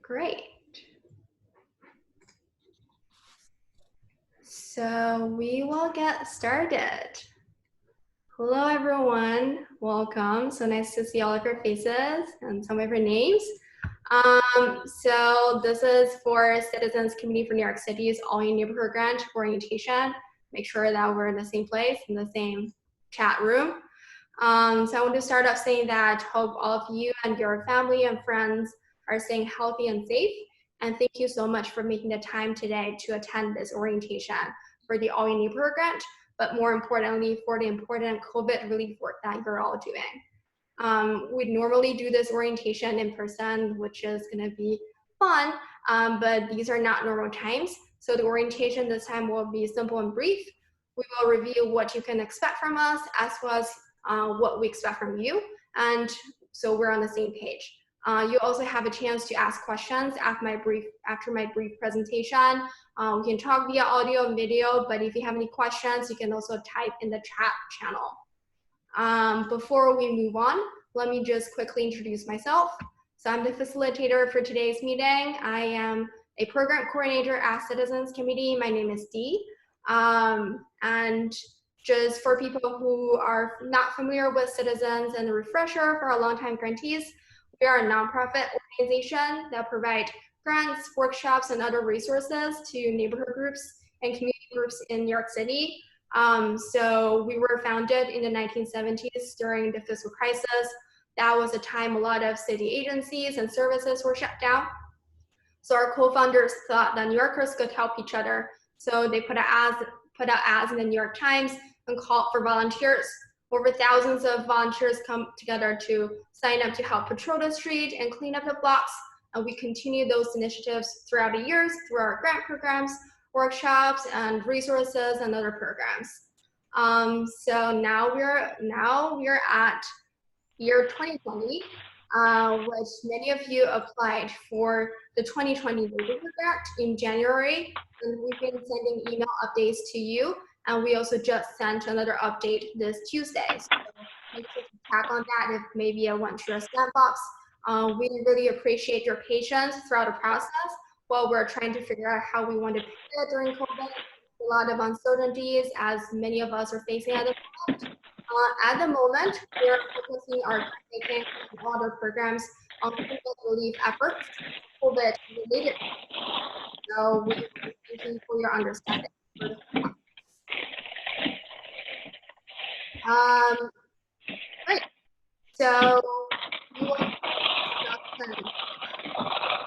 Great. So we will get started. Hello, everyone. Welcome. So nice to see all of your faces and some of your names. So this is for Citizens Committee for New York City's All In Neighborhood Grant orientation. Make sure that we're in the same place, in the same chat room. So I want to start off saying that hope all of you and your family and friends are staying healthy and safe. And thank you so much for making the time today to attend this orientation for the All In Neighborhood Grant, but more importantly, for the important COVID relief work that you're all doing. We normally do this orientation in person, which is going to be fun, but these are not normal times. So the orientation this time will be simple and brief. We will review what you can expect from us, as well as what we expect from you, and so we're on the same page. You also have a chance to ask questions after my brief presentation. We can talk via audio and video, but if you have any questions, you can also type in the chat channel. Before we move on, let me just quickly introduce myself. So I'm the facilitator for today's meeting. I am a program coordinator at Citizens Committee. My name is Dee. And just for people who are not familiar with Citizens and a refresher for our longtime grantees, we are a nonprofit organization that provides grants, workshops, and other resources to neighborhood groups and community groups in New York City. So we were founded in the 1970s during the fiscal crisis. That was a time a lot of city agencies and services were shut down. So our co-founders thought that New Yorkers could help each other. So they put out ads in the New York Times and called for volunteers. Over thousands of volunteers come together to sign up to help patrol the street and clean up the blocks. And we continue those initiatives throughout the years through our grant programs, workshops, and resources and other programs. So now we're at year 2020, which many of you applied for the 2020 Neighborhood Grant in January, and we've been sending email updates to you. And we also just sent another update this Tuesday. So make sure to tap on that if maybe I went to your spam box. We really appreciate your patience throughout the process while we're trying to figure out how we want to pivot during COVID. A lot of uncertainties as many of us are facing at the moment. At the moment, we're focusing our making and other programs on COVID relief efforts, COVID related. So we thank you for your understanding. Great. So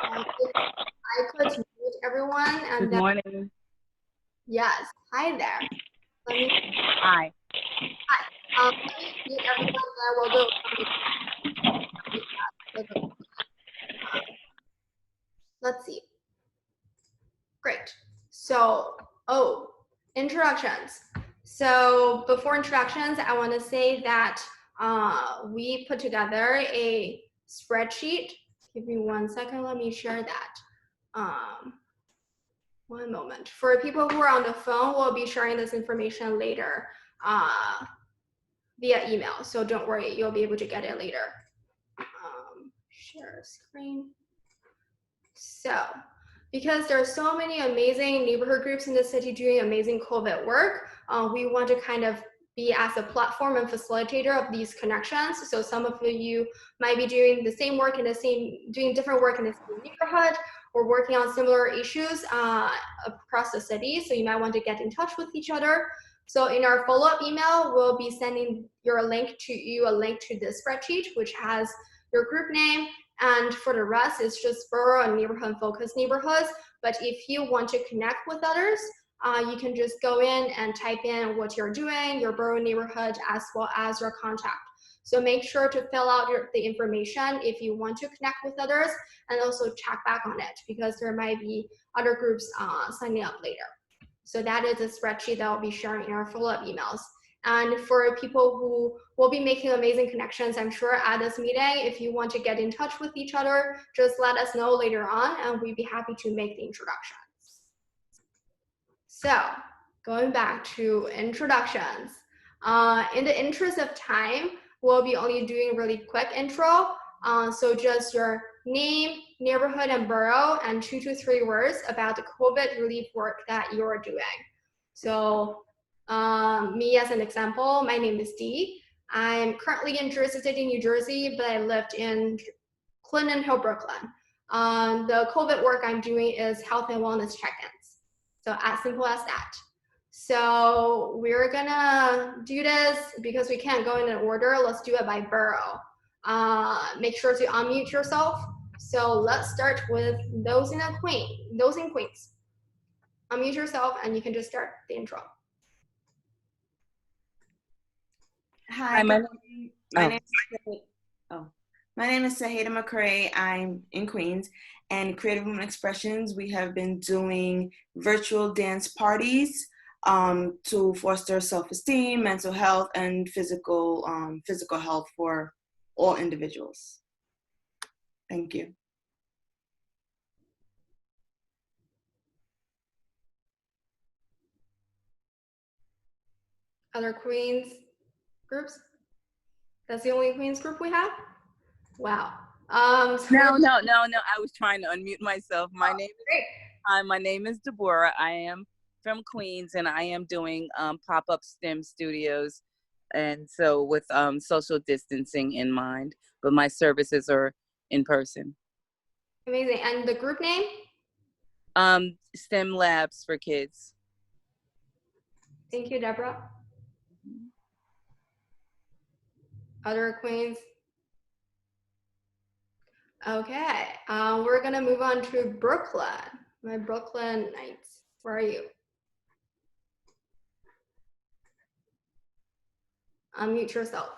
I could mute everyone and good morning. Yes. Hi there. Hi. Let me mute everyone. We'll go. Let's see. Great. So, introductions. So before introductions, I want to say that we put together a spreadsheet. Give me 1 second. Let me share that. One moment. For people who are on the phone, we'll be sharing this information later via email. So don't worry, you'll be able to get it later. Share screen. So, because there are so many amazing neighborhood groups in the city doing amazing COVID work, we want to kind of be as a platform and facilitator of these connections. So some of you might be doing the same work doing different work in the same neighborhood, or working on similar issues across the city. So you might want to get in touch with each other. So in our follow-up email, we'll be sending you a link to this spreadsheet, which has your group name. And for the rest, it's just borough and neighborhood focused neighborhoods. But if you want to connect with others, you can just go in and type in what you're doing, your borough neighborhood, as well as your contact. So make sure to fill out the information if you want to connect with others, and also check back on it because there might be other groups signing up later. So that is a spreadsheet that I'll be sharing in our follow-up emails. And for people who will be making amazing connections, I'm sure at this meeting, if you want to get in touch with each other, just let us know later on and we'd be happy to make the introductions. So going back to introductions, in the interest of time, we'll be only doing really quick intro. So just your name, neighborhood, and borough, and 2 to 3 words about the COVID relief work that you're doing. So me as an example, my name is Dee. I'm currently in Jersey City, New Jersey, but I lived in Clinton Hill, Brooklyn. The COVID work I'm doing is health and wellness check-ins. So as simple as that. So we're gonna do this because we can't go in an order. Let's do it by borough. Make sure to unmute yourself. So let's start with those in Queens. Unmute yourself and you can just start the intro. Hi, my name is Saheda McCrae. I'm in Queens, and Creative Women Expressions, we have been doing virtual dance parties to foster self-esteem, mental health, and physical health for all individuals. Thank you. Other Queens groups? That's the only Queens group we have? Wow. No. I was trying to unmute myself. My name is Deborah. I am from Queens, and I am doing pop-up STEM studios, and so with social distancing in mind. But my services are in person. Amazing. And the group name? STEM Labs for Kids. Thank you, Deborah. Other Queens? Okay, we're gonna move on to Brooklyn. My Brooklyn Knights, where are you? Unmute yourself.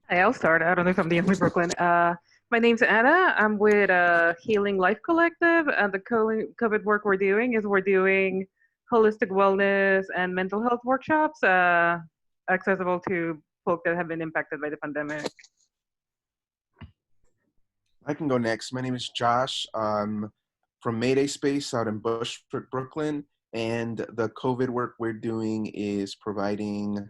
Hi, I'll start. I don't know if I'm the only Brooklyn. My name's Anna. I'm with Healing Life Collective, and the COVID work we're doing holistic wellness and mental health workshops accessible to folk that have been impacted by the pandemic. I can go next. My name is Josh. I'm from Mayday Space out in Bushwick, Brooklyn, and the COVID work we're doing is providing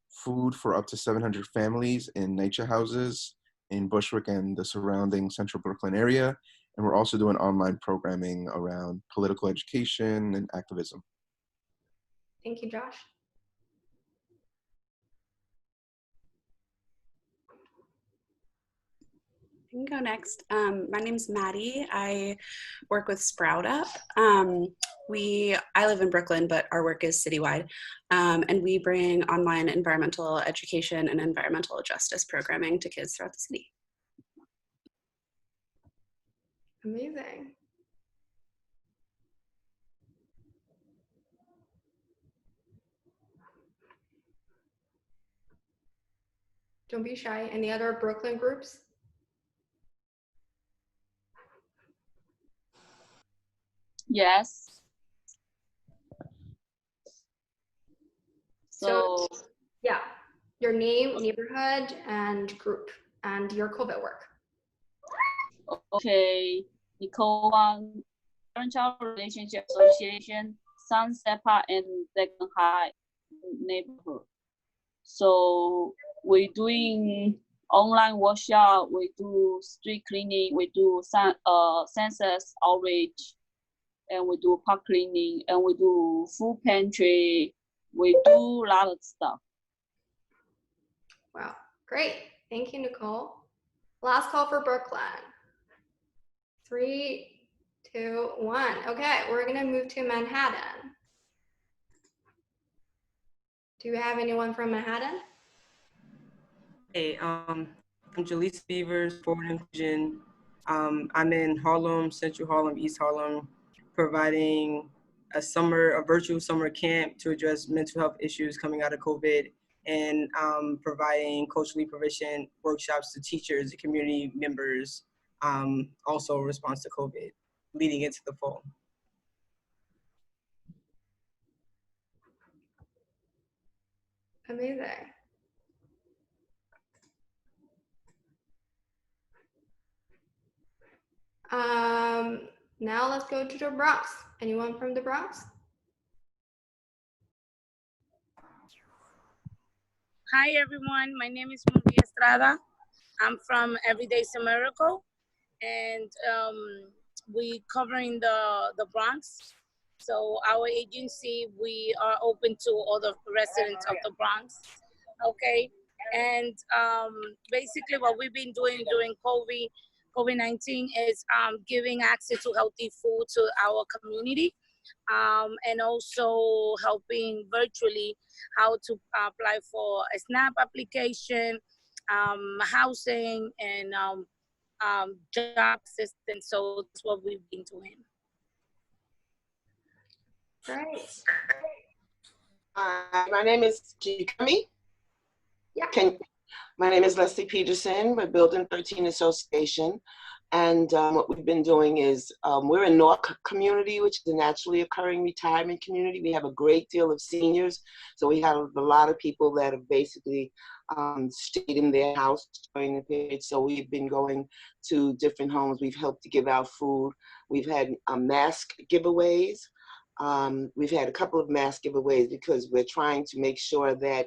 food for up to 700 families in nature houses in Bushwick and the surrounding central Brooklyn area. And we're also doing online programming around political education and activism. Thank you, Josh. I can go next. My name's Maddie. I work with Sprout Up. I live in Brooklyn, but our work is citywide. And we bring online environmental education and environmental justice programming to kids throughout the city. Amazing. Don't be shy. Any other Brooklyn groups? Yes. So yeah, your name, neighborhood, and group, and your COVID work. Okay. Nicole Wang, Parent-Child Relationship Association, Sunset Park and Second High neighborhood. So we're doing online workshop, we do street cleaning, we do census outreach, and we do park cleaning, and we do food pantry. We do a lot of stuff. Wow, great. Thank you, Nicole. Last call for Brooklyn. 3, 2, 1. Okay, we're gonna move to Manhattan. Do we have anyone from Manhattan? Hey, I'm Jaleesa Beavers, Forward Inclusion. I'm in Harlem, Central Harlem, East Harlem, providing a virtual summer camp to address mental health issues coming out of COVID, and providing culturally proficient workshops to teachers and community members, also in response to COVID, leading into the fall. Amazing. Now let's go to the Bronx. Anyone from the Bronx? Hi everyone, my name is Maria Estrada. I'm from Everyday's a Miracle, and we covering the Bronx. So our agency, we are open to all the residents of the Bronx. Okay, and basically what we've been doing during COVID-19 is giving access to healthy food to our community, and also helping virtually how to apply for a SNAP application, housing, and job assistance. So that's what we've been doing. Great. My name is Kami. Yeah. My name is Leslie Peterson with Building 13 Association. And what we've been doing is we're in North community, which is a naturally occurring retirement community. We have a great deal of seniors. So we have a lot of people that have basically stayed in their house during the period. So we've been going to different homes. We've helped to give out food. We've had mask giveaways. We've had a couple of mask giveaways because we're trying to make sure that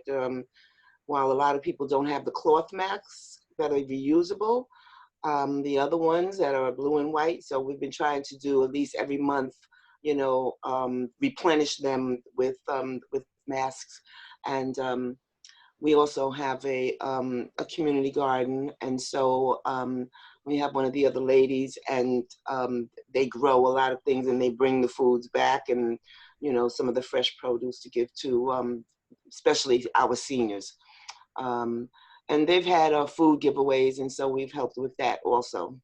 while a lot of people don't have the cloth masks that are reusable, the other ones that are blue and white. So we've been trying to do at least every month, you know, replenish them with masks. And we also have a community garden. And so we have one of the other ladies, and they grow a lot of things, and they bring the foods back, and, you know, some of the fresh produce to give to especially our seniors. And they've had food giveaways, and so we've helped with that also.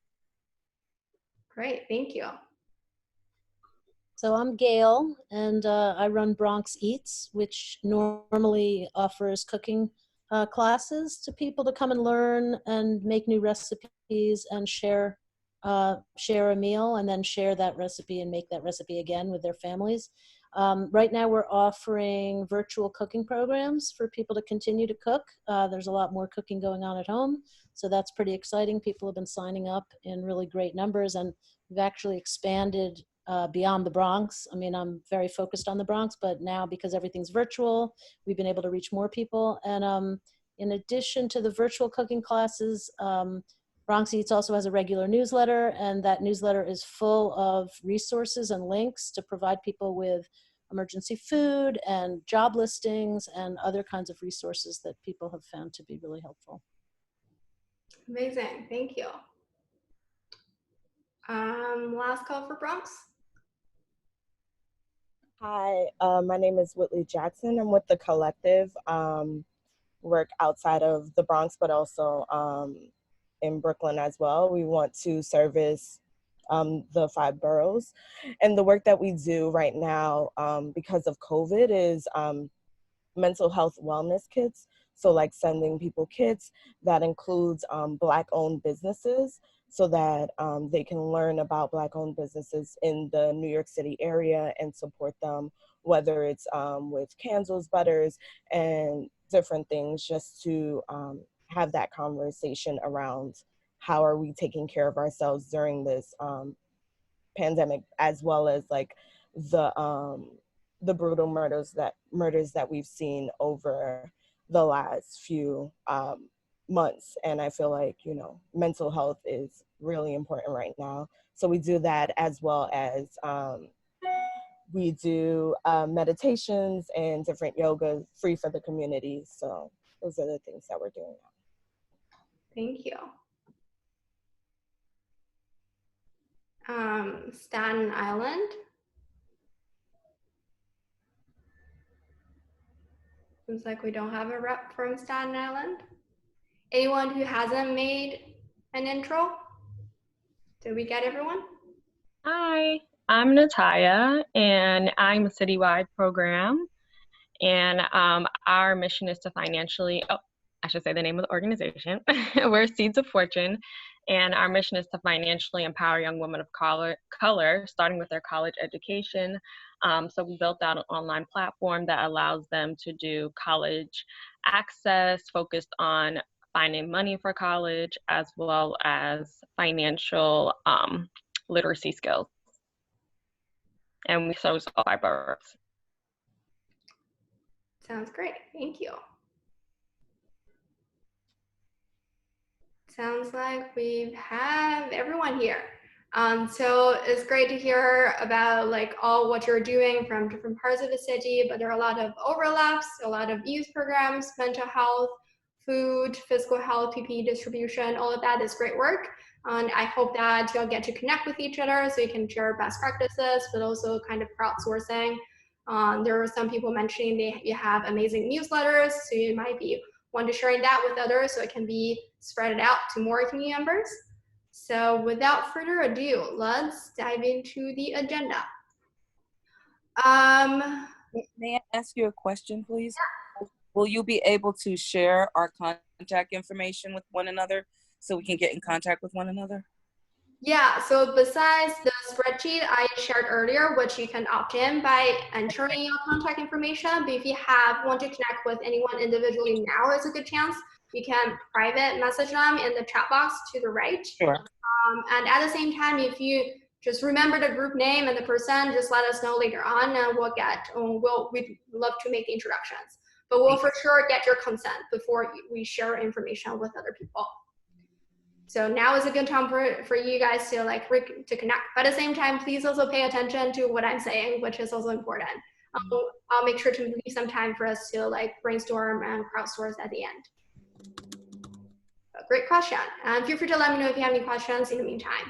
Great, thank you. So I'm Gail, and I run Bronx Eats, which normally offers cooking classes to people to come and learn and make new recipes and share a meal, and then share that recipe and make that recipe again with their families. Right now we're offering virtual cooking programs for people to continue to cook. There's a lot more cooking going on at home, so that's pretty exciting. People have been signing up in really great numbers, and we've actually expanded beyond the Bronx. I mean, I'm very focused on the Bronx, but now because everything's virtual, we've been able to reach more people. And in addition to the virtual cooking classes, Bronx Eats also has a regular newsletter, and that newsletter is full of resources and links to provide people with emergency food and job listings and other kinds of resources that people have found to be really helpful. Amazing, thank you. Last call for Bronx. Hi, my name is Whitley Jackson. I'm with the collective, work outside of the Bronx, but also in Brooklyn as well. We want to service the 5 boroughs. And the work that we do right now because of COVID is mental health wellness kits. So like sending people kits that includes Black-owned businesses, so that they can learn about Black-owned businesses in the New York City area and support them, whether it's with candles, butters, and different things, just to have that conversation around how are we taking care of ourselves during this pandemic, as well as like the brutal murders that we've seen over the last few months. And I feel like, you know, mental health is really important right now. So we do that, as well as we do meditations and different yogas free for the community. So those are the things that we're doing now. Thank you. Staten Island. Seems like we don't have a rep from Staten Island. Anyone who hasn't made an intro? Did we get everyone? Hi, I'm Nataya, and I'm a citywide program. And our mission is to financially, I should say the name of the organization. We're Seeds of Fortune, and our mission is to financially empower young women of color, starting with their college education. So we built out an online platform that allows them to do college access, focused on finding money for college, as well as financial literacy skills. And we service all 5 boroughs. Sounds great, thank you. sounds like we have everyone here. So it's great to hear about like all what you're doing from different parts of the city, but there are a lot of overlaps, a lot of youth programs, mental health, food, physical health, PPE distribution, all of that is great work. And I hope that you'll get to connect with each other so you can share best practices, but also kind of crowdsourcing. There were some people mentioning you have amazing newsletters, so you might be want to sharing that with others so it can be spread out to more community members. So without further ado, let's dive into the agenda. May I ask you a question, please? Yeah. Will you be able to share our contact information with one another so we can get in contact with one another? Yeah, so besides the spreadsheet I shared earlier, which you can opt in by entering your contact information, but if you want to connect with anyone individually now is a good chance. You can private message them in the chat box to the right. Sure. And at the same time, if you just remember the group name and the person, just let us know later on and we'd love to make the introductions. But we'll for sure get your consent before we share information with other people. So now is a good time for you guys to connect. But at the same time, please also pay attention to what I'm saying, which is also important. I'll make sure to leave some time for us to brainstorm and crowdsource at the end. Great question. And feel free to let me know if you have any questions in the meantime.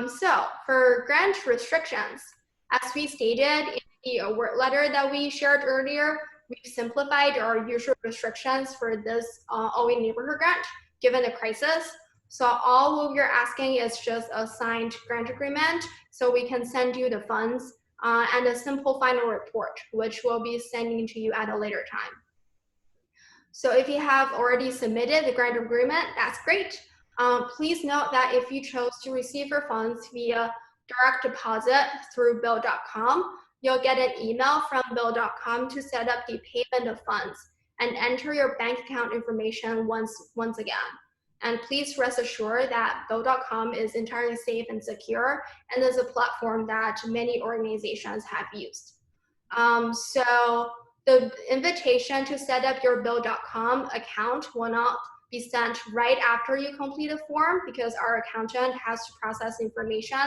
So for grant restrictions, as we stated in the award letter that we shared earlier, we've simplified our usual restrictions for this OE neighborhood grant, given the crisis. So all what we're asking is just a signed grant agreement so we can send you the funds and a simple final report, which we'll be sending to you at a later time. So if you have already submitted the grant agreement, that's great. Please note that if you chose to receive your funds via direct deposit through bill.com, you'll get an email from bill.com to set up the payment of funds and enter your bank account information once again. And please rest assured that bill.com is entirely safe and secure and is a platform that many organizations have used. So the invitation to set up your bill.com account will not be sent right after you complete a form because our accountant has to process information.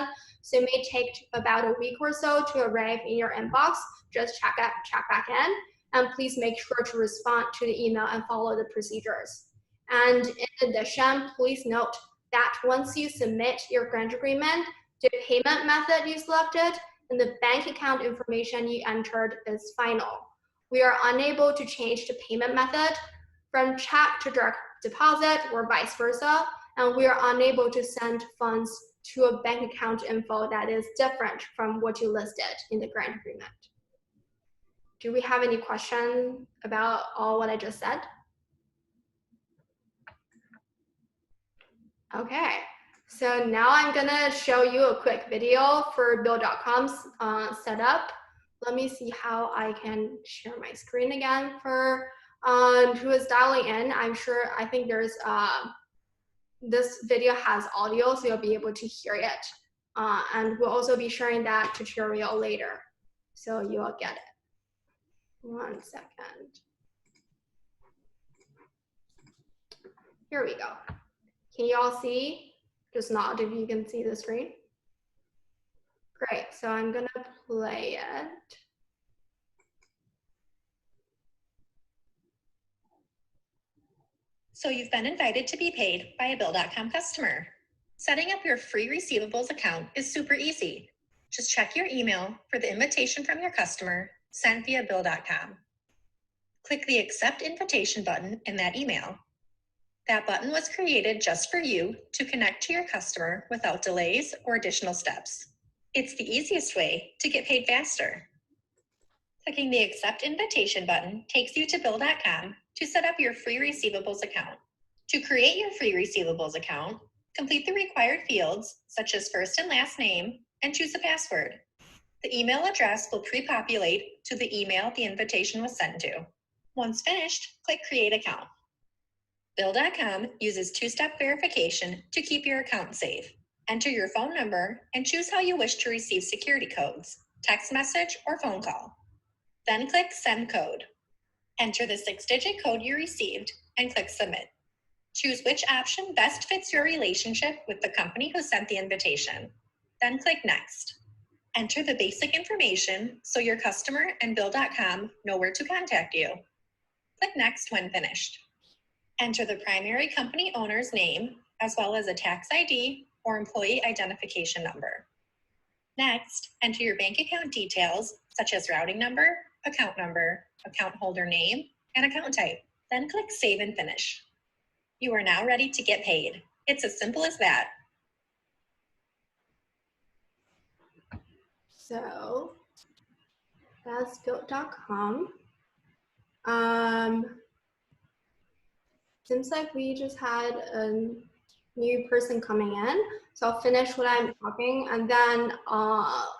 So it may take about a week or so to arrive in your inbox. Just check back in, and please make sure to respond to the email and follow the procedures. And in addition, please note that once you submit your grant agreement, the payment method you selected and the bank account information you entered is final. We are unable to change the payment method from check to direct deposit or vice versa, and we are unable to send funds to a bank account info that is different from what you listed in the grant agreement. Do we have any questions about all what I just said? Okay, so now I'm gonna show you a quick video for bill.com's setup. Let me see how I can share my screen again for who is dialing in. I think there's, this video has audio, so you'll be able to hear it. And we'll also be sharing that tutorial later, so you'll get it. 1 second. Here we go. Can you all see? Just nod if you can see the screen. Great, so I'm gonna play it. So you've been invited to be paid by a Bill.com customer. Setting up your free receivables account is super easy. Just check your email for the invitation from your customer sent via Bill.com. Click the Accept Invitation button in that email. That button was created just for you to connect to your customer without delays or additional steps. It's the easiest way to get paid faster. Clicking the Accept Invitation button takes you to Bill.com to set up your free receivables account. To create your free receivables account, complete the required fields, such as first and last name, and choose a password. The email address will pre-populate to the email the invitation was sent to. Once finished, click Create Account. Bill.com uses two-step verification to keep your account safe. Enter your phone number and choose how you wish to receive security codes, text message or phone call. Then click Send Code. Enter the 6-digit code you received and click Submit. Choose which option best fits your relationship with the company who sent the invitation. Then click Next. Enter the basic information so your customer and Bill.com know where to contact you. Click Next when finished. Enter the primary company owner's name, as well as a tax ID or employee identification number. Next, enter your bank account details, such as routing number, account holder name, and account type. Then click Save and Finish. You are now ready to get paid. It's as simple as that. So that's built.com. Seems like we just had a new person coming in. So I'll finish what I'm talking and then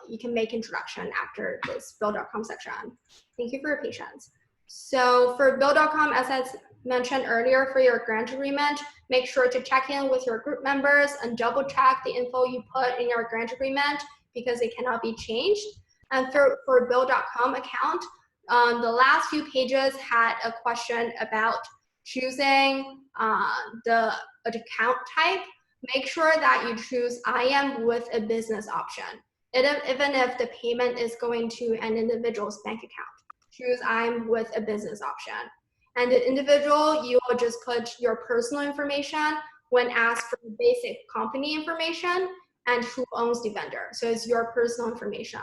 you can make introduction after this build.com section. Thank you for your patience. So for build.com, as I mentioned earlier, for your grant agreement, make sure to check in with your group members and double check the info you put in your grant agreement because it cannot be changed. And for build.com account, the last few pages had a question about choosing the account type. Make sure that you choose IM with a business option. Even if the payment is going to an individual's bank account, choose IM with a business option. And the individual, you will just put your personal information when asked for basic company information and who owns the vendor. So it's your personal information.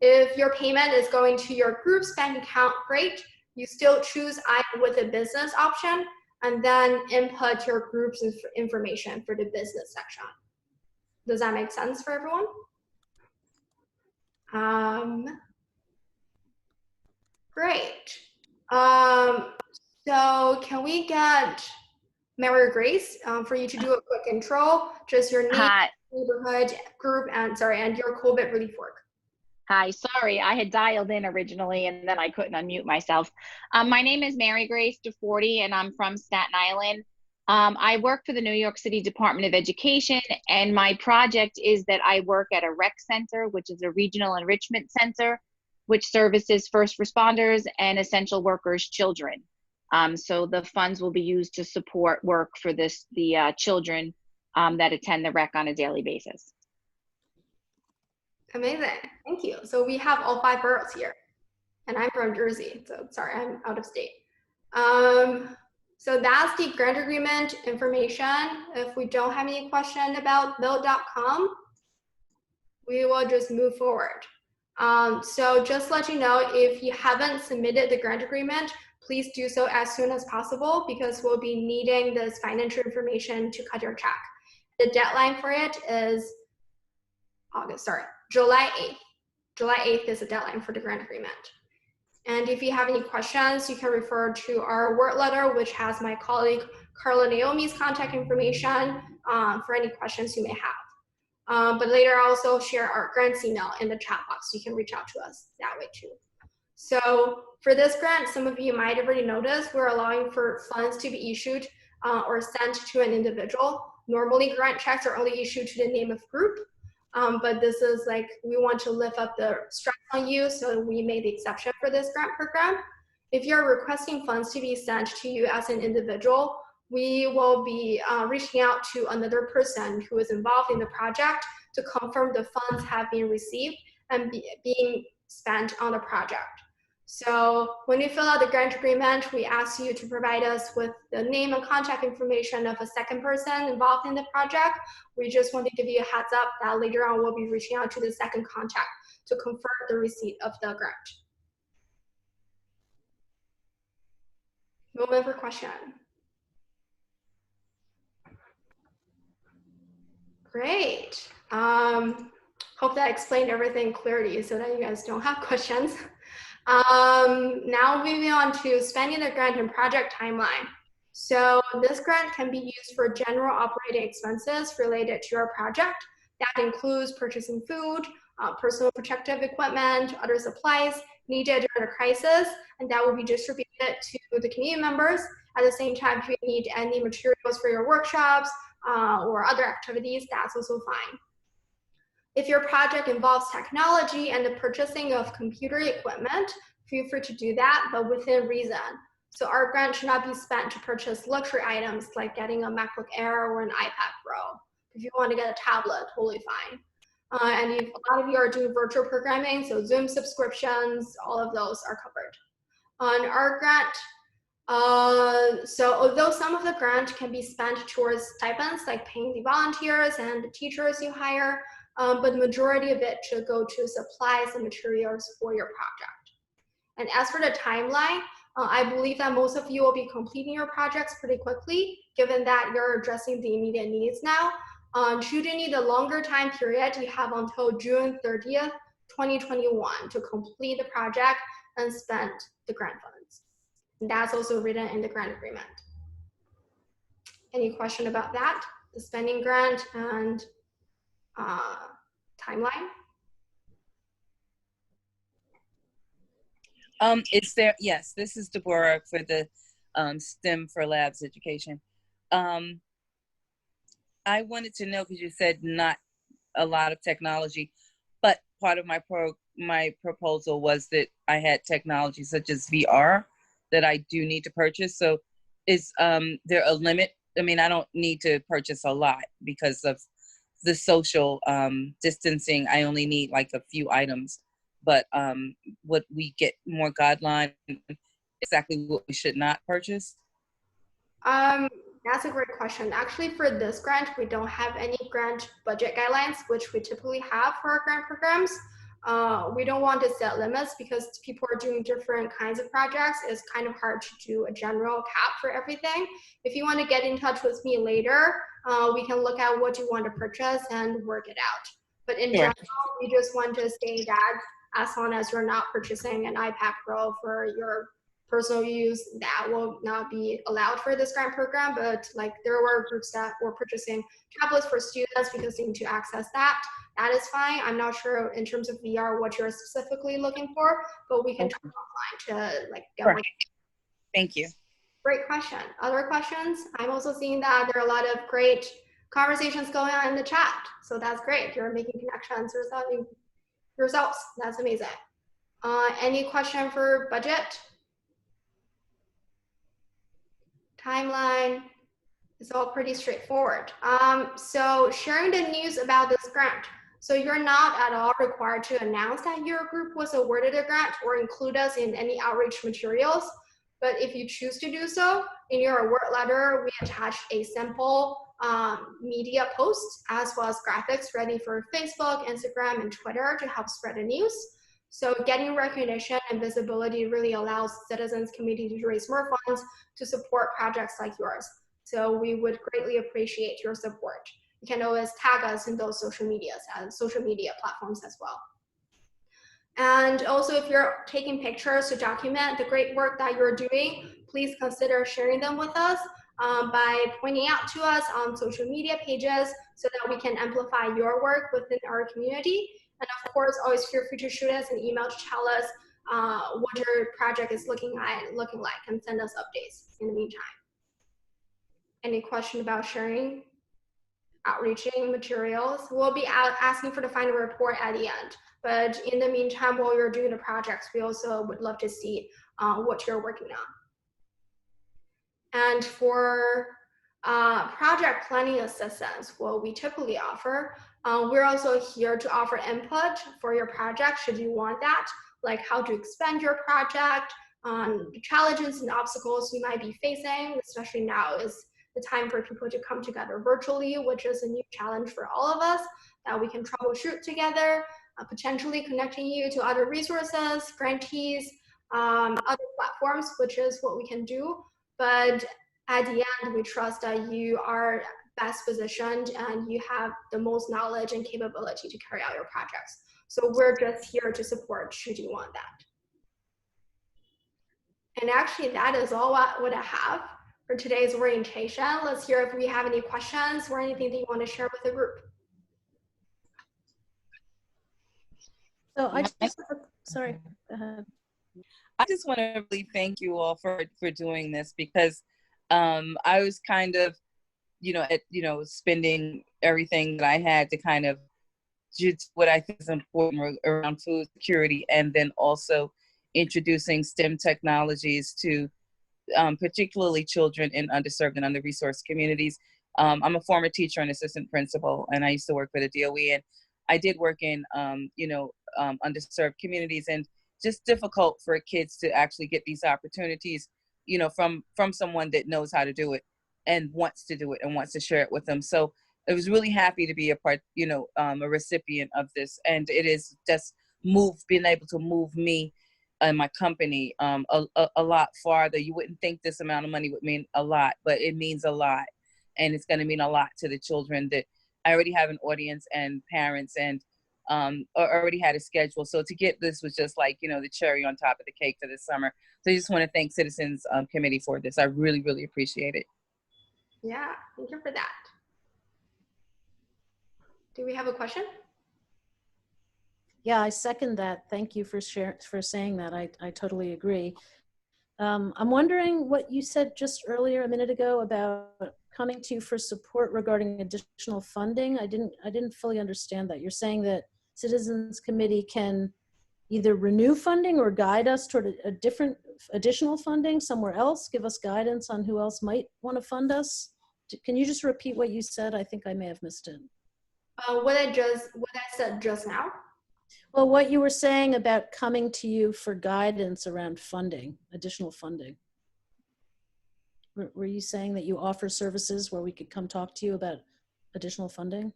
If your payment is going to your group's bank account, great. You still choose IM with a business option and then input your group's information for the business section. Does that make sense for everyone? Great. So can we get Mary Grace for you to do a quick intro, just your name, neighborhood, group, and your COVID relief work. Hi, sorry, I had dialed in originally and then I couldn't unmute myself. My name is Mary Grace DeForty and I'm from Staten Island. I work for the New York City Department of Education and my project is that I work at a rec center, which is a regional enrichment center, which services first responders and essential workers' children. So the funds will be used to support work for the children that attend the rec on a daily basis. Amazing, thank you. So we have all 5 boroughs here, and I'm from Jersey, so sorry, I'm out of state. So that's the grant agreement information. If we don't have any question about build.com, we will just move forward. So just let you know, if you haven't submitted the grant agreement, please do so as soon as possible because we'll be needing this financial information to cut your check. The deadline for it is July 8th. July 8th is the deadline for the grant agreement. And if you have any questions, you can refer to our word letter, which has my colleague Carla Naomi's contact information for any questions you may have. But later I'll also share our grants email in the chat box. So you can reach out to us that way too. So for this grant, some of you might have already noticed, we're allowing for funds to be issued or sent to an individual. Normally grant checks are only issued to the name of group. But this is like, we want to lift up the stress on you, so we made the exception for this grant program. If you're requesting funds to be sent to you as an individual, we will be reaching out to another person who is involved in the project to confirm the funds have been received and being spent on the project. So when you fill out the grant agreement, we ask you to provide us with the name and contact information of a second person involved in the project. We just want to give you a heads up that later on we'll be reaching out to the second contact to confirm the receipt of the grant. Moment for question. Great. Hope that explained everything clearly so that you guys don't have questions. Now moving on to spending the grant and project timeline. So this grant can be used for general operating expenses related to your project. That includes purchasing food, personal protective equipment, other supplies needed during a crisis, and that will be distributed to the community members. At the same time, if you need any materials for your workshops or other activities, that's also fine. If your project involves technology and the purchasing of computer equipment, feel free to do that, but within reason. So our grant should not be spent to purchase luxury items like getting a MacBook Air or an iPad Pro. If you want to get a tablet, totally fine. And if a lot of you are doing virtual programming, so Zoom subscriptions, all of those are covered. On our grant, so although some of the grant can be spent towards stipends, like paying the volunteers and the teachers you hire, but the majority of it should go to supplies and materials for your project. And as for the timeline, I believe that most of you will be completing your projects pretty quickly, given that you're addressing the immediate needs now. Should you need a longer time period, you have until June 30th, 2021 to complete the project and spend the grant funds. And that's also written in the grant agreement. Any question about that? The spending grant and timeline? Yes, this is Deborah for the STEM for Labs education. I wanted to know, because you said not a lot of technology, but part of my proposal was that I had technology such as VR that I do need to purchase. So is there a limit? I mean, I don't need to purchase a lot because of the social distancing. I only need like a few items, but would we get more guidelines exactly what we should not purchase? That's a great question. Actually, for this grant, we don't have any grant budget guidelines, which we typically have for our grant programs. We don't want to set limits because people are doing different kinds of projects. It's kind of hard to do a general cap for everything. If you want to get in touch with me later, we can look at what you want to purchase and work it out. But in general, we just want to say that as long as you're not purchasing an iPad Pro for your personal use, that will not be allowed for this grant program. But like there were groups that were purchasing tablets for students because they need to access that. That is fine. I'm not sure in terms of VR what you're specifically looking for, but we can talk offline to like get more. Thank you. Great question. Other questions? I'm also seeing that there are a lot of great conversations going on in the chat. So that's great. You're making connections yourselves. That's amazing. Any question for budget? Timeline is all pretty straightforward. So sharing the news about this grant. So you're not at all required to announce that your group was awarded a grant or include us in any outreach materials. But if you choose to do so, in your award letter, we attach a sample media post as well as graphics ready for Facebook, Instagram, and Twitter to help spread the news. So getting recognition and visibility really allows citizens community to raise more funds to support projects like yours. So we would greatly appreciate your support. You can always tag us in those social media platforms as well. And also if you're taking pictures to document the great work that you're doing, please consider sharing them with us by pointing out to us on social media pages so that we can amplify your work within our community. And of course, always feel free to shoot us an email to tell us what your project is looking like and send us updates in the meantime. Any question about sharing, outreaching materials? We'll be asking for the final report at the end. But in the meantime, while you're doing the projects, we also would love to see what you're working on. And for project planning assistance, what we typically offer, we're also here to offer input for your project should you want that, like how to expand your project, the challenges and obstacles you might be facing, especially now is the time for people to come together virtually, which is a new challenge for all of us that we can troubleshoot together, potentially connecting you to other resources, grantees, other platforms, which is what we can do. But at the end, we trust that you are best positioned and you have the most knowledge and capability to carry out your projects. So we're just here to support should you want that. And actually that is all what I have for today's orientation. Let's hear if we have any questions or anything that you want to share with the group. So I just, sorry, go ahead. I just want to really thank you all for doing this because I was kind of, spending everything that I had to kind of do what I think is important around food security, and then also introducing STEM technologies to particularly children in underserved and under-resourced communities. I'm a former teacher and assistant principal, and I used to work for the DOE, and I did work in, underserved communities, and just difficult for kids to actually get these opportunities, from someone that knows how to do it and wants to do it and wants to share it with them. So I was really happy to be a part, a recipient of this, and it is just being able to move me and my company a lot farther. You wouldn't think this amount of money would mean a lot, but it means a lot, and it's going to mean a lot to the children that I already have an audience and parents, and already had a schedule. So to get this was just like, the cherry on top of the cake for this summer. So I just want to thank Citizens Committee for this. I really, really appreciate it. Yeah, thank you for that. Do we have a question? Yeah, I second that. Thank you for saying that. I totally agree. I'm wondering what you said just earlier a minute ago about coming to you for support regarding additional funding. I didn't fully understand that. You're saying that Citizens Committee can either renew funding or guide us toward a different additional funding somewhere else, give us guidance on who else might want to fund us. Can you just repeat what you said? I think I may have missed it. What I said just now. Well, what you were saying about coming to you for guidance around funding, additional funding. Were you saying that you offer services where we could come talk to you about additional funding?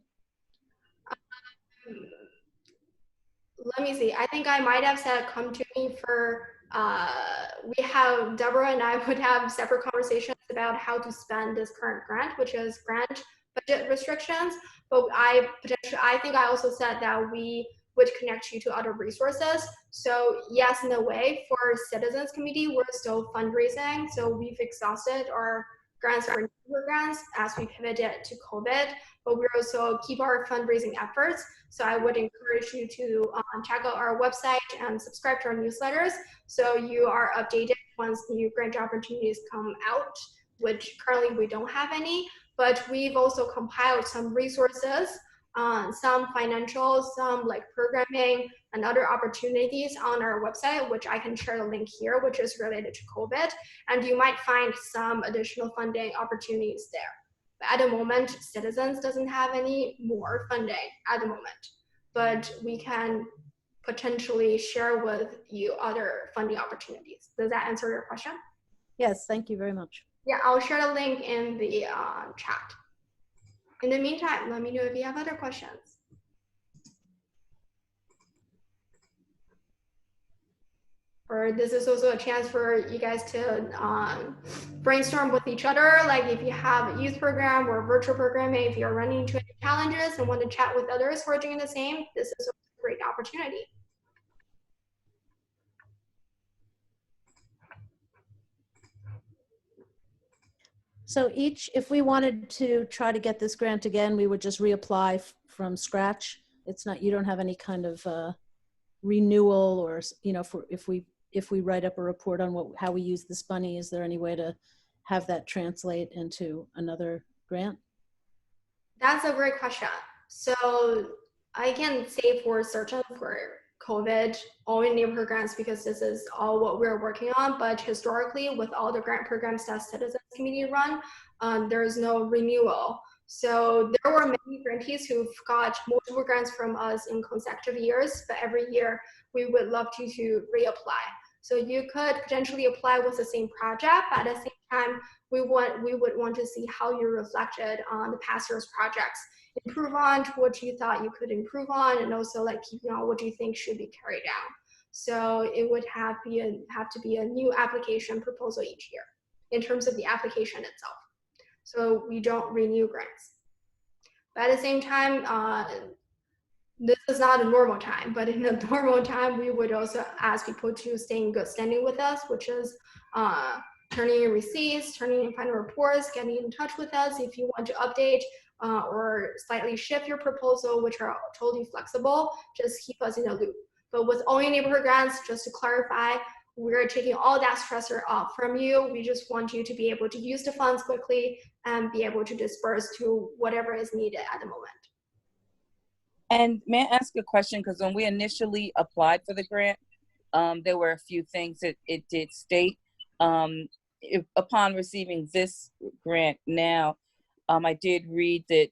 Let me see. I think I might have said come to me for, Deborah and I would have separate conversations about how to spend this current grant, which is grant budget restrictions. But I think I also said that we would connect you to other resources. So yes, in a way, for Citizens Committee, we're still fundraising. So we've exhausted our grants for newer grants as we pivoted to COVID, but we also keep our fundraising efforts. So I would encourage you to check out our website and subscribe to our newsletters so you are updated once new grant opportunities come out, which currently we don't have any, but we've also compiled some resources, some financials, some like programming and other opportunities on our website, which I can share the link here, which is related to COVID. And you might find some additional funding opportunities there. But at the moment, Citizens doesn't have any more funding at the moment, but we can potentially share with you other funding opportunities. Does that answer your question? Yes, thank you very much. Yeah, I'll share the link in the chat. In the meantime, let me know if you have other questions. Or this is also a chance for you guys to brainstorm with each other. Like if you have a youth program or virtual programming, if you're running into any challenges and want to chat with others who are doing the same, this is a great opportunity. So if we wanted to try to get this grant again, we would just reapply from scratch. It's not, you don't have any kind of renewal or, if we write up a report on how we use this money, is there any way to have that translate into another grant? That's a great question. So I can say for certain for COVID, only neighborhood grants, because this is all what we're working on. But historically, with all the grant programs that Citizens Committee run, there is no renewal. So there were many grantees who've got multiple grants from us in consecutive years, but every year we would love to reapply. So you could potentially apply with the same project, but at the same time, we would want to see how you reflected on the past year's projects. Improve on what you thought you could improve on, and also like keeping on what you think should be carried down. So it would have to be a new application proposal each year in terms of the application itself. So we don't renew grants. But at the same time, this is not a normal time, but in a normal time, we would also ask people to stay in good standing with us, which is turning in receipts, turning in final reports, getting in touch with us if you want to update or slightly shift your proposal, which are totally flexible. Just keep us in a loop. But with only neighborhood grants, just to clarify, we're taking all that stressor off from you. We just want you to be able to use the funds quickly and be able to disperse to whatever is needed at the moment. And may I ask a question? Because when we initially applied for the grant, there were a few things that it did state. upon receiving this grant now, I did read that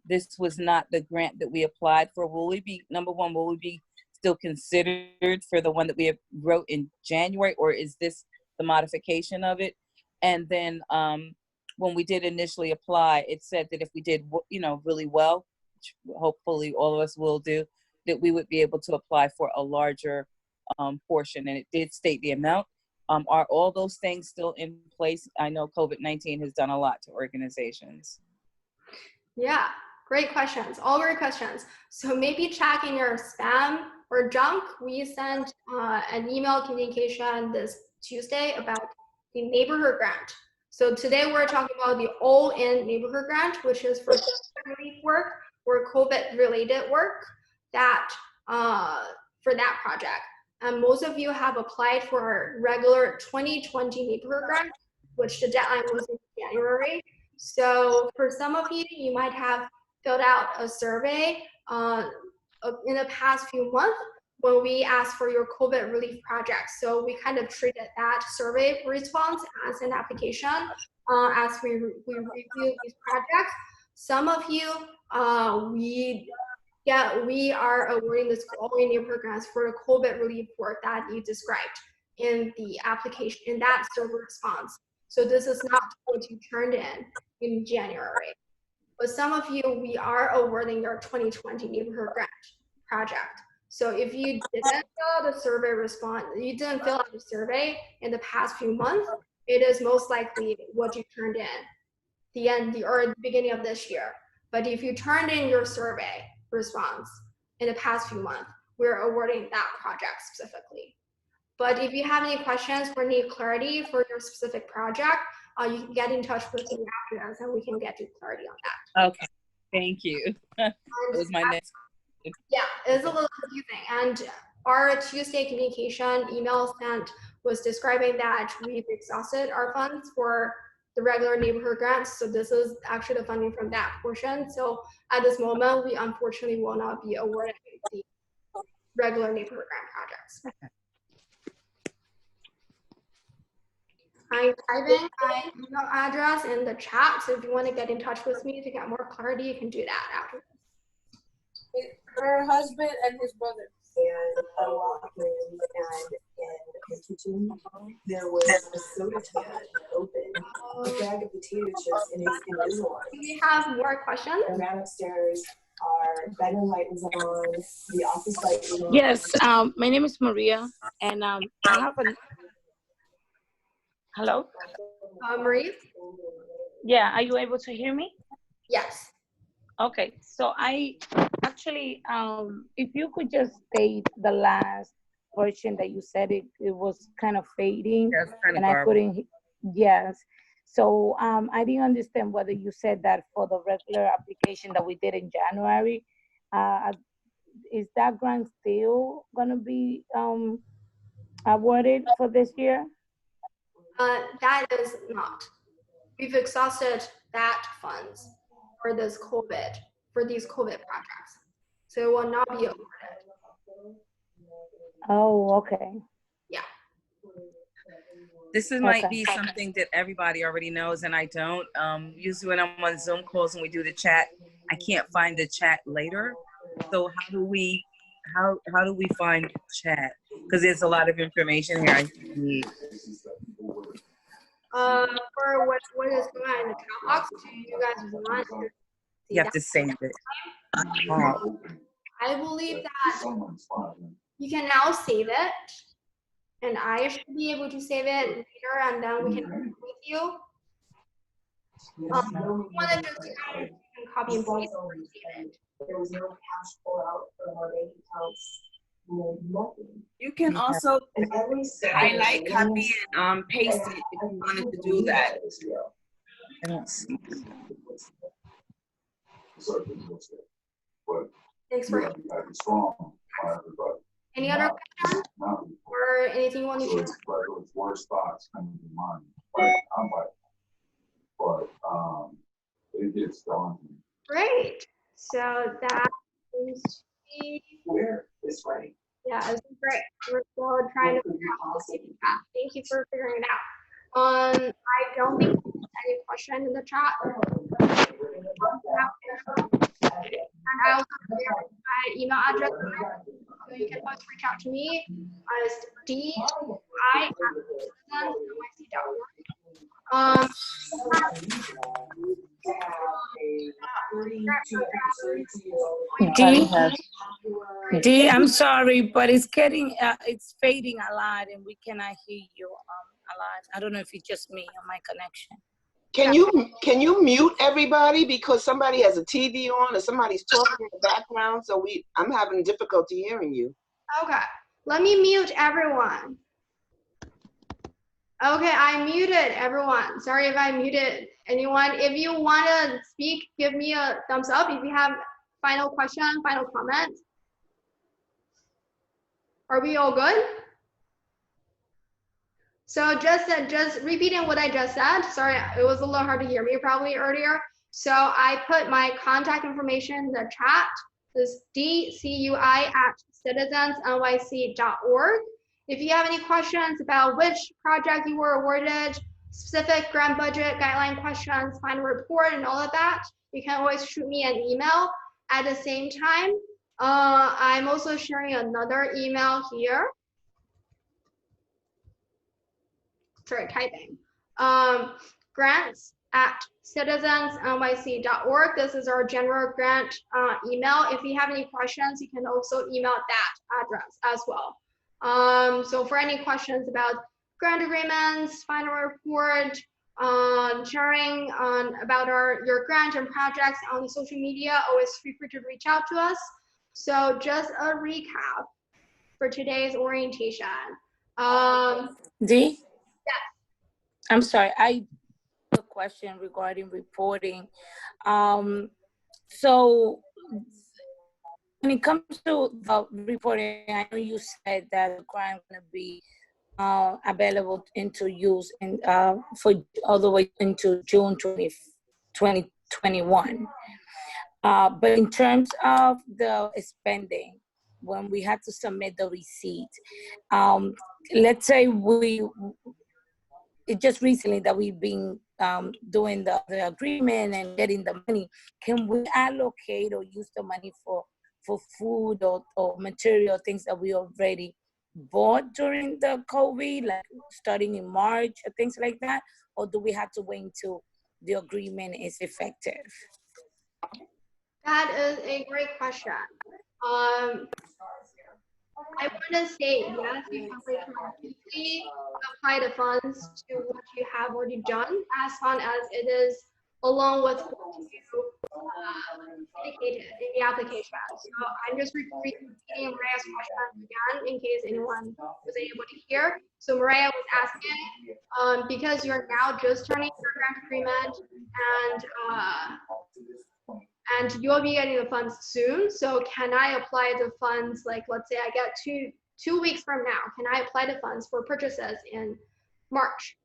this was not the grant that we applied for. Will we be, number one, will we be still considered for the one that we wrote in January, or is this the modification of it? And then when we did initially apply, it said that if we did, really well, which hopefully all of us will do, that we would be able to apply for a larger portion. And it did state the amount. Are all those things still in place? I know COVID-19 has done a lot to organizations. Yeah, great questions. All great questions. So maybe check in your spam or junk. We sent an email communication this Tuesday about the neighborhood grant. So today we're talking about the all-in neighborhood grant, which is for relief work or COVID-related work that for that project. And most of you have applied for our regular 2020 neighborhood grant, which the deadline was in January. So for some of you, you might have filled out a survey in the past few months when we asked for your COVID relief project. So we kind of treated that survey response as an application as we review these projects. Some of you, we are awarding this all-in neighborhood grants for the COVID relief work that you described in the application, in that survey response. So this is not what you turned in January. But some of you, we are awarding your 2020 neighborhood grant project. So if you didn't fill out the survey response, you didn't fill out the survey in the past few months, it is most likely what you turned in or the beginning of this year. But if you turned in your survey response in the past few months, we're awarding that project specifically. But if you have any questions or need clarity for your specific project, you can get in touch with me after this and we can get you clarity on that. Okay, thank you. That was my next question. Yeah, it's a little confusing. And our Tuesday communication email sent was describing that we've exhausted our funds for the regular neighborhood grants. So this is actually the funding from that portion. So at this moment, we unfortunately will not be awarding the regular neighborhood grant projects. I'm typing my email address in the chat, so if you want to get in touch with me to get more clarity, you can do that after this. Her husband and his brother. And I walked in, and in the kitchen, there was a soda can open, a bag of potato chips, and it's invisible. Do we have more questions? I ran upstairs, our bedroom light was on, the office light was on. Yes, my name is Maria, and I have a... Hello? Marie? Yeah, are you able to hear me? Yes. Okay, so I actually, if you could just state the last portion that you said, it was kind of fading. That's kind of and I couldn't, yes. So I didn't understand whether you said that for the regular application that we did in January, is that grant still gonna be awarded for this year? That is not. We've exhausted that funds for these COVID projects. So it will not be awarded. Oh, okay. Yeah. This might be something that everybody already knows, and I don't. Usually when I'm on Zoom calls and we do the chat, I can't find the chat later. So how do we find chat? Because there's a lot of information here I need. For what is going on in the chat box, do you guys want to You have to save it. I believe that you can now save it, and I should be able to save it later, and then we can work with you. If you want to just you can copy and paste or save it. There was no cash pull out from our bank accounts. Nothing. You can also highlight, copy, and paste it if you wanted to do that. I don't see. Thanks for helping. Any other questions or anything you want to share? Worst thoughts coming to mind. But it gets daunting. Great. So that seems to be where this way. Yeah, it's great. We're still trying to figure out the safety path. Thank you for figuring it I don't think there's any question in the chat. And I also share my email address there, so you can always reach out to me as di@citizens.nyc.org. D, I'm sorry, but it's getting, it's fading a lot, and we cannot hear you a lot. I don't know if it's just me or my connection. Can you mute everybody, because somebody has a TV on or somebody's talking in the background? So I'm having difficulty hearing you. Okay, let me mute everyone. Okay, I muted everyone. Sorry if I muted anyone. If you want to speak, give me a thumbs up. If you have final question, final comment. Are we all good? So just repeating what I just said. Sorry, it was a little hard to hear me probably earlier. So I put my contact information in the chat. This dcui@citizensnyc.org. If you have any questions about which project you were awarded, specific grant budget, guideline questions, final report, and all of that, you can always shoot me an email. At the same time, I'm also sharing another email here. Sorry, typing. grants@citizensnyc.org. This is our general grant email. If you have any questions, you can also email that address as well. So for any questions about grant agreements, final report, sharing about your grant and projects on the social media, always feel free to reach out to us. So just a recap for today's orientation. D? Yes. I'm sorry, I have a question regarding reporting. So when it comes to the reporting, I know you said that the grant is going to be available into use and for all the way into June 2021. But in terms of the spending, when we had to submit the receipt, let's say it's just recently that we've been doing the agreement and getting the money. Can we allocate or use the money for food or material, things that we already bought during the COVID, like starting in March or things like that? Or do we have to wait until the agreement is effective? That is a great question. I want to say yes, you can quickly apply the funds to what you have already done, as long as it is along with what you indicated in the application. So I'm just repeating Maria's question again in case anyone was able to hear. So Maria was asking, because you're now just turning your grant agreement and you'll be getting the funds soon. So can I apply the funds, like let's say I get two weeks from now, can I apply the funds for purchases in March?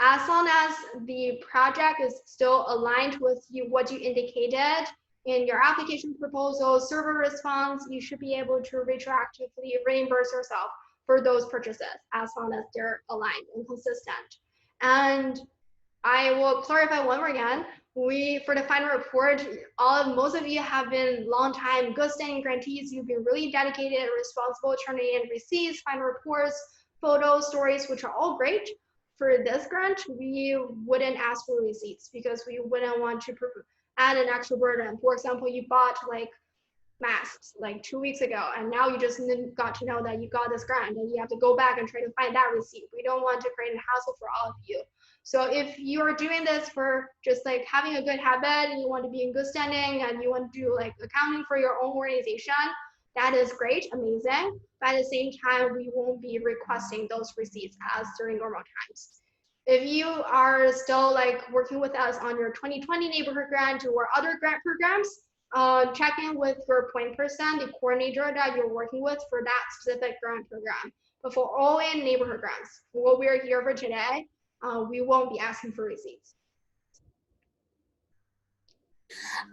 As long as the project is still aligned with what you indicated in your application proposal, server response, you should be able to retroactively reimburse yourself for those purchases as long as they're aligned and consistent. And I will clarify one more again. For the final report, most of you have been long-time good standing grantees. You've been really dedicated and responsible, turning in receipts, final reports, photos, stories, which are all great. For this grant, we wouldn't ask for receipts because we wouldn't want to add an extra burden. For example, you bought like masks like 2 weeks ago, and now you just got to know that you got this grant and you have to go back and try to find that receipt. We don't want to create a hassle for all of you. So if you're doing this for just like having a good habit and you want to be in good standing and you want to do like accounting for your own organization, that is great, amazing. But at the same time, we won't be requesting those receipts as during normal times. If you are still like working with us on your 2020 neighborhood grant or other grant programs, check in with your point person, the coordinator that you're working with for that specific grant program. But for all in neighborhood grants, what we're here for today, we won't be asking for receipts.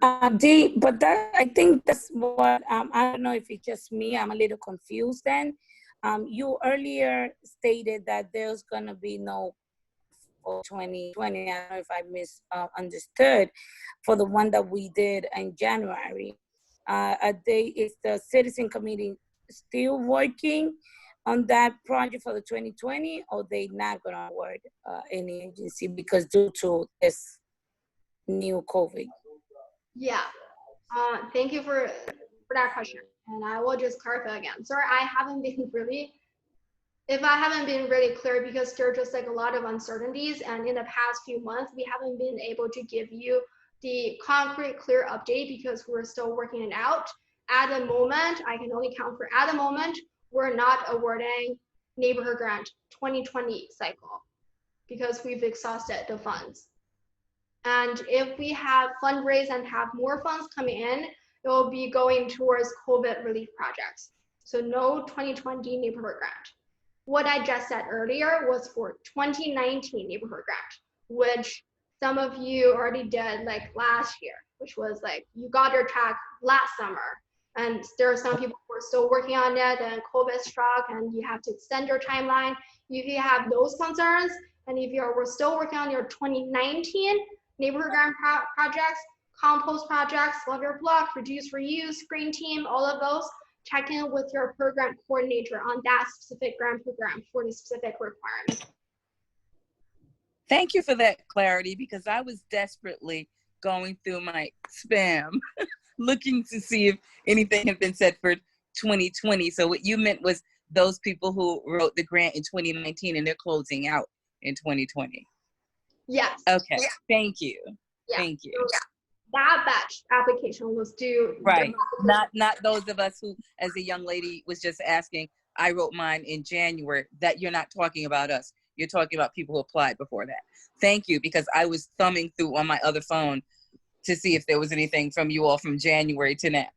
But I think that's what, I don't know if it's just me, I'm a little confused then. You earlier stated that there's gonna be no for 2020. I don't know if I misunderstood for the one that we did in January. Is the citizen committee still working on that project for the 2020, or they not gonna award any agency because due to this new COVID? Yeah, thank you for that question. And I will just clarify again. Sorry, if I haven't been really clear, because there are just like a lot of uncertainties, and in the past few months, we haven't been able to give you the concrete, clear update because we're still working it out. At the moment, I can only count for at the moment, we're not awarding neighborhood grant 2020 cycle because we've exhausted the funds. And if we have fundraise and have more funds coming in, it will be going towards COVID relief projects. So no 2020 neighborhood grant. What I just said earlier was for 2019 neighborhood grant, which some of you already did like last year, which was like you got your check last summer. And there are some people who are still working on it, and COVID struck and you have to extend your timeline. If you have those concerns, and if we're still working on your 2019 neighborhood grant projects, compost projects, love your block, reduce, reuse, green team, all of those, check in with your program coordinator on that specific grant program for the specific requirements. Thank you for that clarity, because I was desperately going through my spam looking to see if anything had been said for 2020. So what you meant was those people who wrote the grant in 2019 and they're closing out in 2020. Yes. Okay. Yeah. Thank you. Yeah. Thank you. So that batch application was due. Right. Not those of us who, as the young lady was just asking, I wrote mine in January. That you're not talking about us. You're talking about people who applied before that. Thank you, because I was thumbing through on my other phone to see if there was anything from you all from January to now.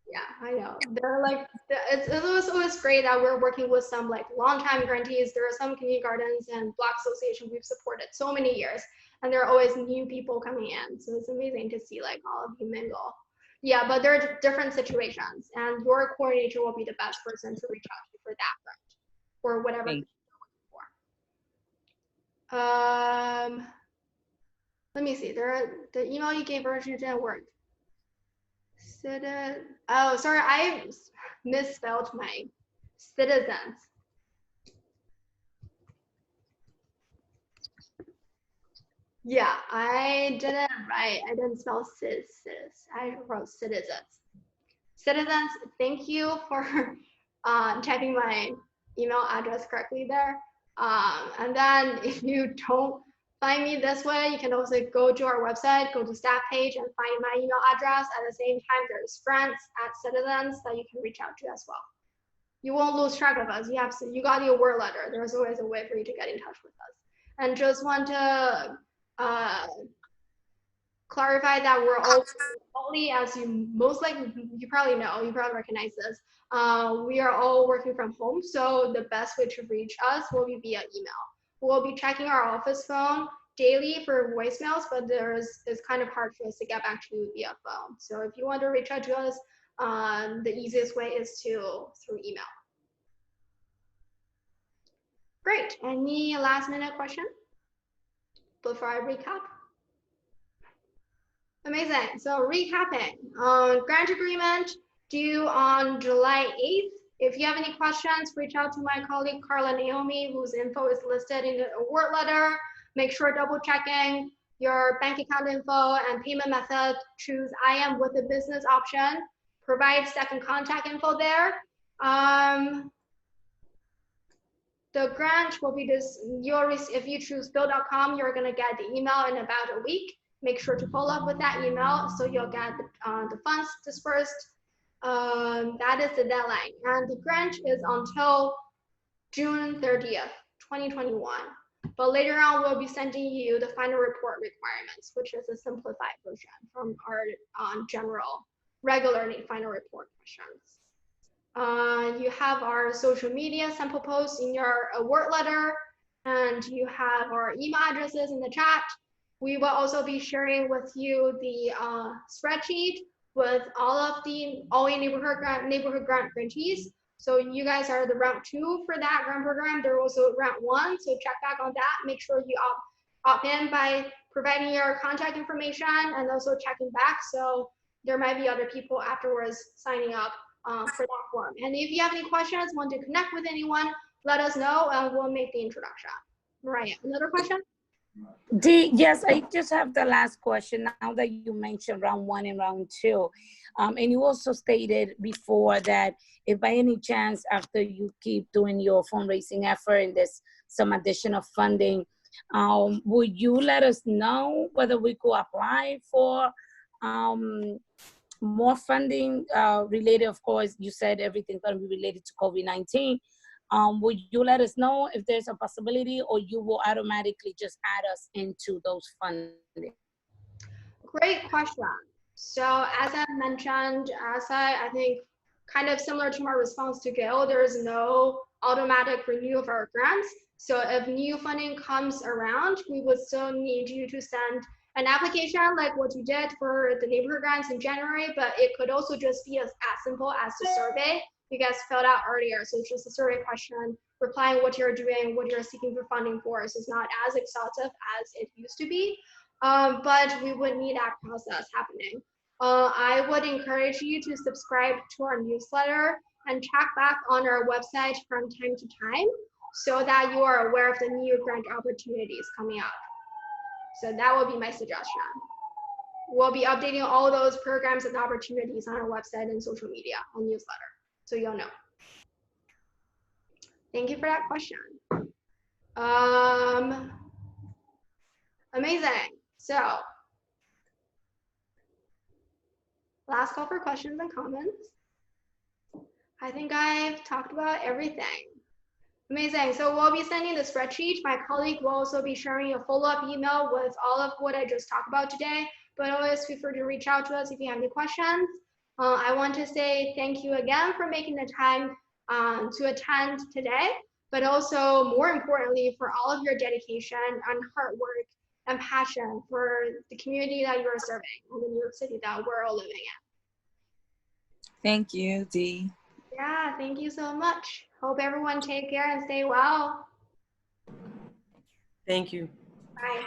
Yeah, I know. They're like, it was always great that we're working with some like longtime grantees. There are some community gardens and block association we've supported so many years, and there are always new people coming in. So it's amazing to see like all of you mingle. Yeah, but there are different situations, and your coordinator will be the best person to reach out to for that grant or whatever you're looking for. Let me see. The email you gave originally didn't work. Oh, sorry, I misspelled my citizens. Yeah, I didn't spell citizens. I wrote citizens. Citizens, thank you for typing my email address correctly there. And then if you don't find me this way, you can also go to our website, go to staff page and find my email address. At the same time, there's grants@citizens that you can reach out to as well. You won't lose track of us. You got your award letter. There's always a way for you to get in touch with us. And just want to clarify that we're all remotely, as you most likely, you probably know, you probably recognize this. We are all working from home, so the best way to reach us will be via email. We'll be checking our office phone daily for voicemails, but it's kind of hard for us to get back to you via phone. So if you want to reach out to us, the easiest way is through email. Great. Any last minute question before I recap? Amazing. So recapping, grant agreement due on July 8th. If you have any questions, reach out to my colleague Carla Naomi, whose info is listed in the award letter. Make sure double checking your bank account info and payment method. Choose I am with the business option. Provide second contact info there. The grant will be this, if you choose bill.com, you're gonna get the email in about a week. Make sure to follow up with that email so you'll get the funds dispersed. That is the deadline. And the grant is until June 30th, 2021. But later on, we'll be sending you the final report requirements, which is a simplified version from our general, regular final report questions. You have our social media sample posts in your award letter, and you have our email addresses in the chat. We will also be sharing with you the spreadsheet with all your neighborhood grant grantees. So you guys are the round 2 for that grant program. They're also round 1, so check back on that. Make sure you opt in by providing your contact information and also checking back. So there might be other people afterwards signing up for that form. And if you have any questions, want to connect with anyone, let us know and we'll make the introduction. Mariah, another question? Yes, I just have the last question now that you mentioned round 1 and round 2. And you also stated before that if by any chance after you keep doing your fundraising effort and there's some additional funding, would you let us know whether we could apply for more funding related? Of course, you said everything's going to be related to COVID-19. Would you let us know if there's a possibility, or you will automatically just add us into those funding? Great question. So as I mentioned, I think kind of similar to my response to Gail, there is no automatic renew of our grants. So if new funding comes around, we would still need you to send an application like what you did for the neighborhood grants in January, but it could also just be as simple as the survey you guys filled out earlier. So it's just a survey question, replying what you're doing, what you're seeking for funding for. So it's not as exhaustive as it used to be, but we would need that process happening. I would encourage you to subscribe to our newsletter and check back on our website from time to time so that you are aware of the new grant opportunities coming up. So that would be my suggestion. We'll be updating all those programs and opportunities on our website and social media on newsletter, so you'll know. Thank you for that question. Amazing. So last call for questions and comments. I think I've talked about everything. Amazing. So we'll be sending the spreadsheet. My colleague will also be sharing a follow-up email with all of what I just talked about today, but always feel free to reach out to us if you have any questions. I want to say thank you again for making the time to attend today, but also more importantly for all of your dedication and hard work and passion for the community that you are serving in the New York City that we're all living in. Thank you, Dee. Yeah, thank you so much. Hope everyone take care and stay well. Thank you. Bye.